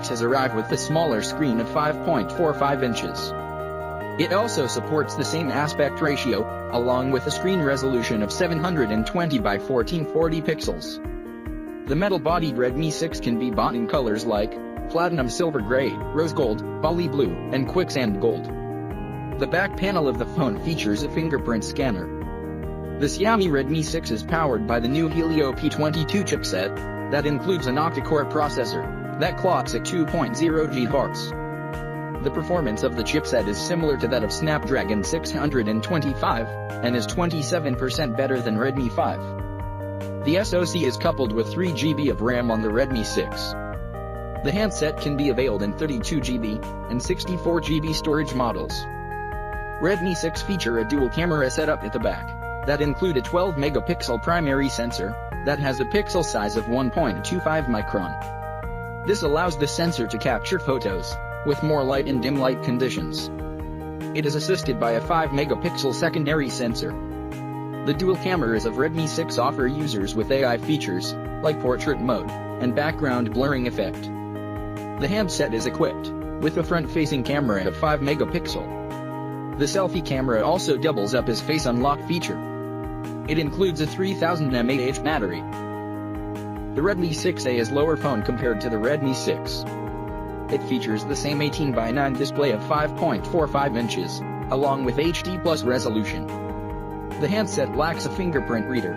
6 has arrived with the smaller screen of 5.45 inches. It also supports the same aspect ratio, along with a screen resolution of 720 by 1440 pixels. The metal-bodied Redmi 6 can be bought in colors like platinum silver gray, rose gold, Bali blue, and quicksand gold. The back panel of the phone features a fingerprint scanner. The Xiaomi Redmi 6 is powered by the new Helio P22 chipset that includes an octa-core processor that clocks at 2.0 GHz. The performance of the chipset is similar to that of Snapdragon 625 and is 27% better than Redmi 5. The SoC is coupled with 3 GB of RAM on the Redmi 6. The handset can be availed in 32 GB and 64 GB storage models. Redmi 6 feature a dual camera setup at the back that include a 12-megapixel primary sensor that has a pixel size of 1.25 micron. This allows the sensor to capture photos with more light in dim light conditions. It is assisted by a 5-megapixel secondary sensor. The dual cameras of Redmi 6 offer users with AI features like portrait mode and background blurring effect. The handset is equipped with a front-facing camera of 5 megapixel. The selfie camera also doubles up as face unlock feature. It includes a 3000 mAh battery. The Redmi 6A is lower phone compared to the Redmi 6. It features the same 18:9 display of 5.45 inches, along with HD+ resolution. The handset lacks a fingerprint reader.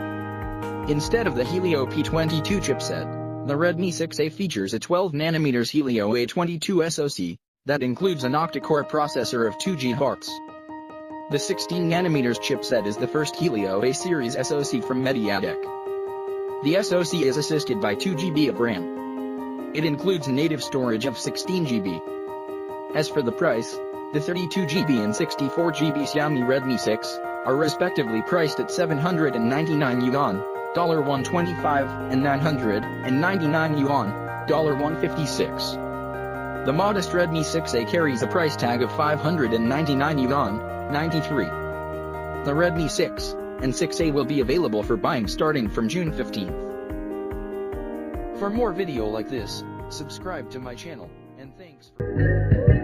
Instead of the Helio P22 chipset, the Redmi 6A features a 12nm Helio A22 SoC that includes an octa-core processor of 2 GHz. The 16nm chipset is the first Helio A series SoC from MediaTek. The SoC is assisted by 2 GB of RAM. It includes native storage of 16 GB. As for the price, the 32 GB and 64 GB Xiaomi Redmi 6 are respectively priced at 799 yuan, $125, and 999 yuan, $156. The modest Redmi 6A carries a price tag of 599 yuan, 93. The Redmi 6 and 6A will be available for buying starting from June 15th. For more video like this, subscribe to my channel, and thanks for